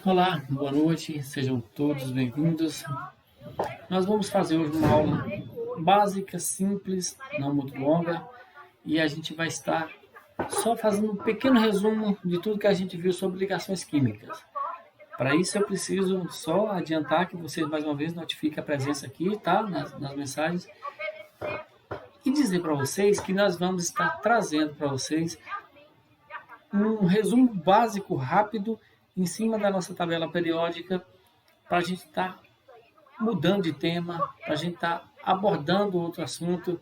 Olá, boa noite, sejam todos bem-vindos. Nós vamos fazer hoje uma aula básica, simples, não muito longa, e a gente vai estar só fazendo um pequeno resumo de tudo que a gente viu sobre ligações químicas. Para isso, eu preciso só adiantar que vocês, mais uma vez, notifiquem a presença aqui, tá? Nas mensagens, e dizer para vocês que nós vamos estar trazendo para vocês um resumo básico, rápido, em cima da nossa tabela periódica, para a gente estar mudando de tema, para a gente estar abordando outro assunto,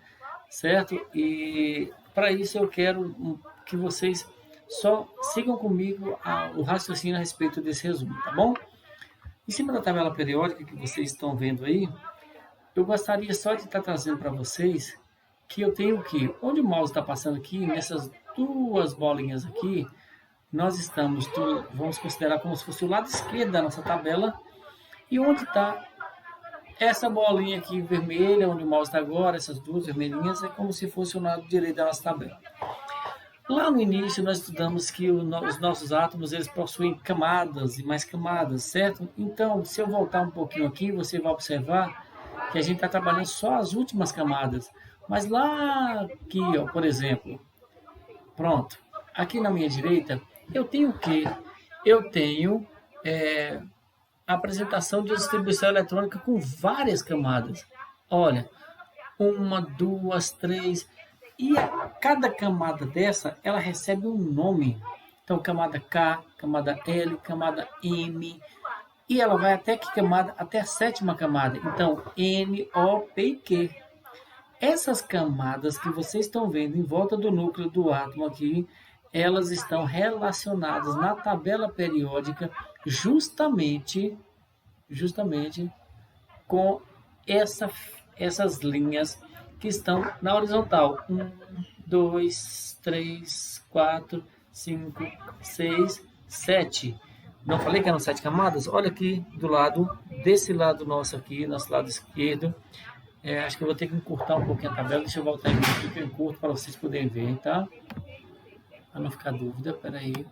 certo? E para isso eu quero que vocês só sigam comigo o raciocínio a respeito desse resumo, tá bom? Em cima da tabela periódica que vocês estão vendo aí, eu gostaria só de estar trazendo para vocês que eu tenho que, onde o mouse está passando aqui, nessas duas bolinhas aqui, nós estamos, vamos considerar como se fosse o lado esquerdo da nossa tabela, e onde está essa bolinha aqui vermelha, onde o mouse está agora, essas duas vermelhinhas, é como se fosse o lado direito da nossa tabela. Lá no início nós estudamos que os nossos átomos eles possuem camadas e mais camadas, certo? Então, se eu voltar um pouquinho aqui, você vai observar que a gente está trabalhando só as últimas camadas. Mas lá aqui, ó, por exemplo, pronto, aqui na minha direita, eu tenho o quê? Eu tenho a apresentação de distribuição eletrônica com várias camadas. Olha, uma, duas, três. E cada camada dessa, ela recebe um nome. Então, camada K, camada L, camada M. E ela vai até que camada? Até a sétima camada. Então, N, O, P e Q. Essas camadas que vocês estão vendo em volta do núcleo do átomo aqui, elas estão relacionadas na tabela periódica justamente com essas linhas que estão na horizontal. 1, 2, 3, 4, 5, 6, 7. Não falei que eram 7 camadas? Olha aqui do lado, desse lado nosso aqui, nosso lado esquerdo. Acho que eu vou ter que encurtar um pouquinho a tabela. Deixa eu voltar aqui que eu encurto para vocês poderem ver, tá? Para não ficar dúvida, peraí.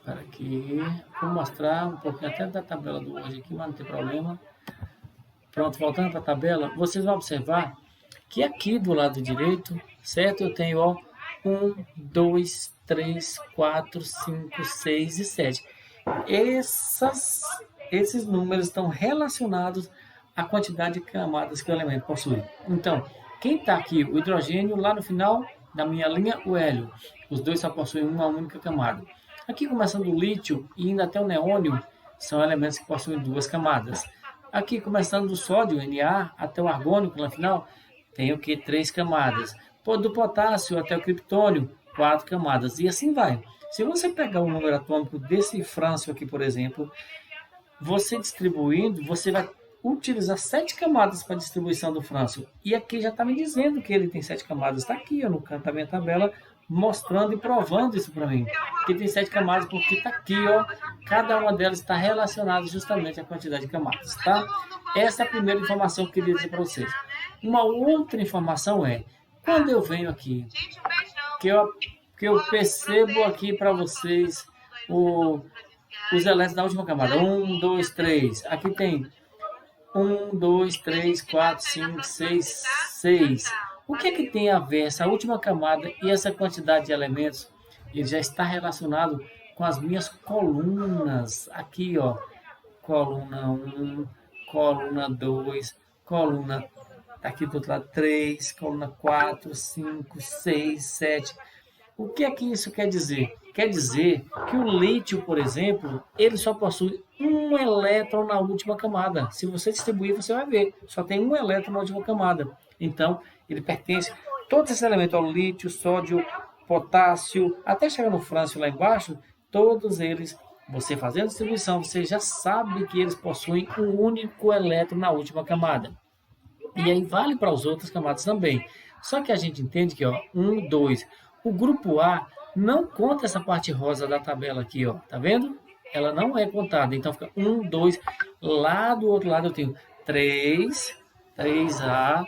Para aqui. Vou mostrar um pouquinho até da tabela do hoje aqui, mas não tem problema. Pronto, voltando para a tabela, vocês vão observar que aqui do lado direito, certo? Eu tenho, ó, 1, 2, 3, 4, 5, 6 e 7. Esses números estão relacionados à quantidade de camadas que o elemento possui. Então, quem está aqui, o hidrogênio, lá no final da minha linha, o hélio. Os dois só possuem uma única camada. Aqui, começando o lítio e indo até o neônio, são elementos que possuem duas camadas. Aqui, começando do sódio, Na, até o argônico, lá no final, tem o que? 3 camadas. Do potássio até o criptônio, 4 camadas. E assim vai. Se você pegar o número atômico desse frâncio aqui, por exemplo, você distribuindo, você vai utilizar 7 camadas para a distribuição do frâncio. E aqui já está me dizendo que ele tem 7 camadas. Está aqui, ó, no canto da minha tabela, mostrando e provando isso para mim. Que tem 7 camadas, porque está aqui, ó. Cada uma delas está relacionada justamente à quantidade de camadas, tá? Essa é a primeira informação que eu queria dizer para vocês. Uma outra informação é, quando eu venho aqui, que eu percebo aqui para vocês os elétrons da última camada. 1, 2, 3. Aqui tem 1, 2, 3, 4, 5, 6, 6. O que é que tem a ver essa última camada e essa quantidade de elementos? Ele já está relacionado com as minhas colunas. Aqui, ó, coluna 1, coluna 2, coluna aqui do outro lado 3, coluna 4, 5, 6, 7. O que é que isso quer dizer? Quer dizer que o lítio, por exemplo, ele só possui um elétron na última camada. Se você distribuir, você vai ver, só tem um elétron na última camada. Então, ele pertence, todos esses elementos, ao lítio, sódio, potássio, até chegar no frâncio lá embaixo, todos eles, você fazendo a distribuição, você já sabe que eles possuem um único elétron na última camada. E aí vale para as outras camadas também. Só que a gente entende que, ó, 1, 2, o grupo A não conta essa parte rosa da tabela aqui, ó, tá vendo? Ela não é contada, então fica 1, 2, lá do outro lado eu tenho 3, 3A,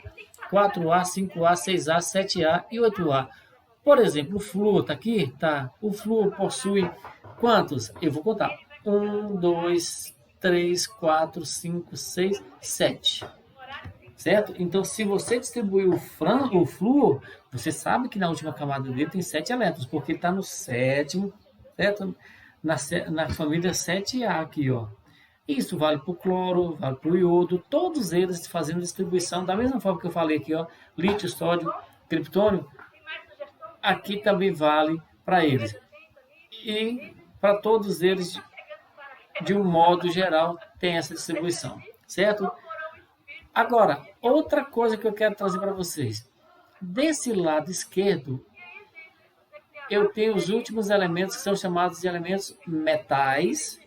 4A, 5A, 6A, 7A e 8A. Por exemplo, o flúor está aqui, tá? O flúor possui Quantos? Eu vou contar. 1, 2, 3, 4, 5, 6, 7. Certo? Então, se você distribuir o flúor, você sabe que na última camada dele tem 7 elétrons, porque ele está no sétimo, certo? Na família 7A aqui, ó. Isso vale para o cloro, vale para o iodo, todos eles fazendo distribuição da mesma forma que eu falei aqui, ó, lítio, sódio, criptônio, aqui também vale para eles. E para todos eles, de um modo geral, tem essa distribuição, certo? Agora, outra coisa que eu quero trazer para vocês. Desse lado esquerdo, eu tenho os últimos elementos que são chamados de elementos metais.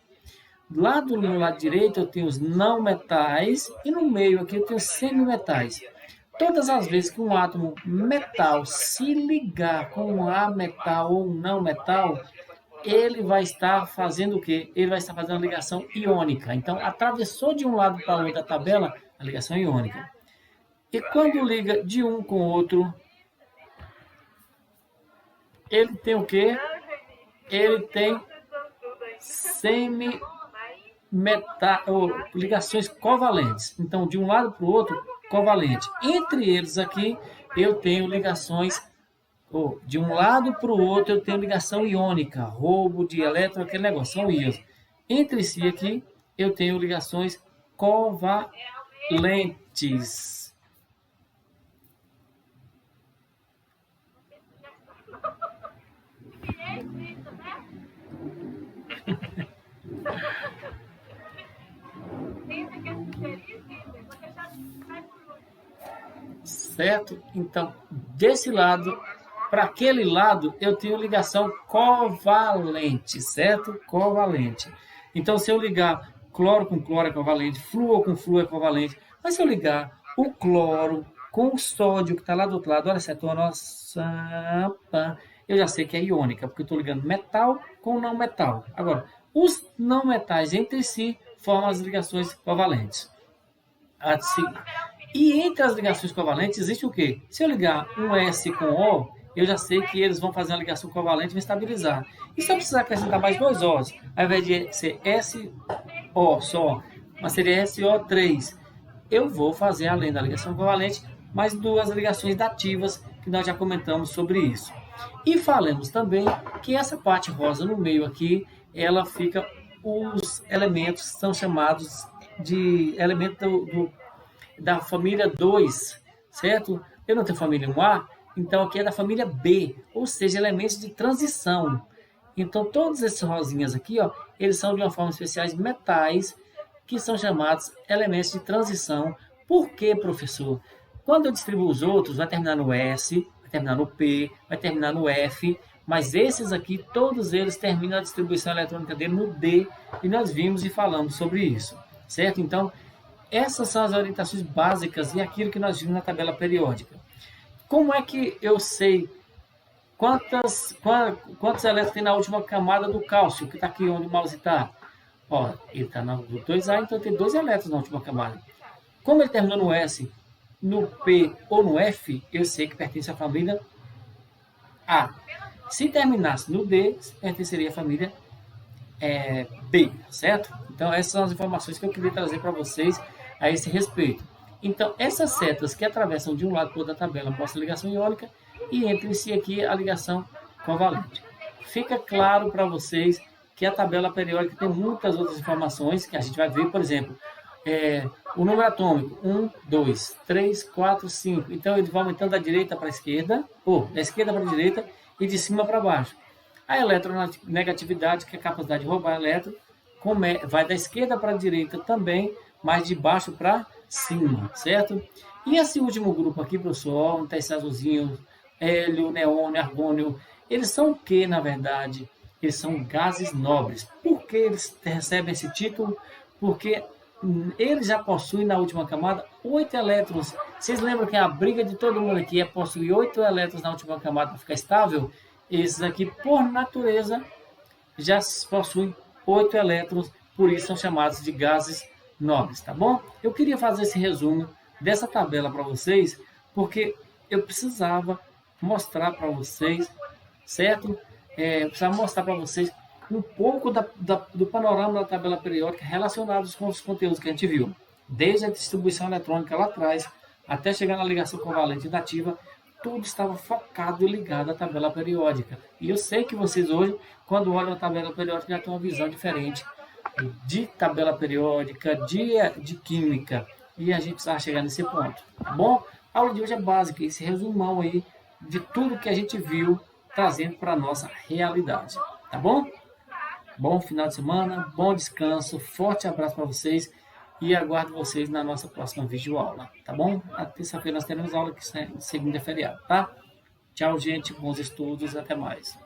No lado direito eu tenho os não metais e no meio aqui eu tenho os semimetais. Todas as vezes que um átomo metal se ligar com um ametal ou um não metal, ele vai estar fazendo o quê? Ele vai estar fazendo a ligação iônica. Então, atravessou de um lado para o outro da tabela, a ligação iônica. E quando liga de um com o outro, ele tem o quê? Ele tem ligações covalentes. Então, de um lado para o outro, covalente. Entre eles aqui, eu tenho ligações, de um lado para o outro, eu tenho ligação iônica, roubo de elétron, aquele negócio, são íons. Entre si aqui, eu tenho ligações covalentes. Certo? Então, desse lado para aquele lado, eu tenho ligação covalente, certo? Covalente. Então, se eu ligar cloro com cloro é covalente, flúor com flúor é covalente. Mas se eu ligar o cloro com o sódio que está lá do outro lado, olha essa nossa, eu já sei que é iônica, porque eu estou ligando metal com não metal. Agora, os não metais entre si formam as ligações covalentes. E entre as ligações covalentes existe o quê? Se eu ligar um S com O, eu já sei que eles vão fazer uma ligação covalente e vão estabilizar. E se eu precisar acrescentar mais dois O's, ao invés de ser SO só, mas seria SO3, eu vou fazer, além da ligação covalente, mais duas ligações dativas, que nós já comentamos sobre isso. E falamos também que essa parte rosa no meio aqui, ela fica, os elementos são chamados de elemento da família 2, certo? Eu não tenho família 1A, então aqui é da família B, ou seja, elementos de transição. Então todos esses rosinhas aqui, ó, eles são de uma forma especiais metais, que são chamados elementos de transição. Por quê, professor? Quando eu distribuo os outros, vai terminar no S, vai terminar no P, vai terminar no F, mas esses aqui, todos eles terminam a distribuição eletrônica dele no D, e nós vimos e falamos sobre isso, certo? Então, essas são as orientações básicas e aquilo que nós vimos na tabela periódica. Como é que eu sei quantos elétrons tem na última camada do cálcio, que está aqui onde o mouse está? Ó, ele está no 2A, então tem 2 elétrons na última camada. Como ele terminou no S, no P ou no F, eu sei que pertence à família A. Se terminasse no D, pertenceria à família B, certo? Então, essas são as informações que eu queria trazer para vocês a esse respeito. Então, essas setas que atravessam de um lado para o outro da tabela mostram a ligação iônica e entre si aqui a ligação covalente. Fica claro para vocês que a tabela periódica tem muitas outras informações que a gente vai ver, por exemplo, o número atômico, 1, 2, 3, 4, 5. Então, ele vai aumentando da direita para a esquerda, ou da esquerda para a direita e de cima para baixo. A eletronegatividade, que é a capacidade de roubar elétron, vai da esquerda para a direita também, mas de baixo para cima, certo? E esse último grupo aqui, professor, onde está esse azulzinho, hélio, neônio, argônio, eles são o que, na verdade? Eles são gases nobres. Por que eles recebem esse título? Porque eles já possuem na última camada 8 elétrons. Vocês lembram que a briga de todo mundo aqui é possuir 8 elétrons na última camada para ficar estável? Esses aqui, por natureza, já possuem 8 elétrons, por isso são chamados de gases nobres, tá bom? Eu queria fazer esse resumo dessa tabela para vocês, porque eu precisava mostrar para vocês, certo? Eu precisava mostrar para vocês um pouco do panorama da tabela periódica relacionados com os conteúdos que a gente viu. Desde a distribuição eletrônica lá atrás, até chegar na ligação covalente inativa, tudo estava focado e ligado à tabela periódica. E eu sei que vocês hoje, quando olham a tabela periódica, já têm uma visão diferente de tabela periódica, de química. E a gente precisava chegar nesse ponto, tá bom? A aula de hoje é básica, esse resumão aí de tudo que a gente viu, trazendo para a nossa realidade, tá bom? Bom final de semana, bom descanso, forte abraço para vocês e aguardo vocês na nossa próxima videoaula, tá bom? Na terça-feira nós teremos aula, que segunda é feriado, tá? Tchau, gente, bons estudos, até mais.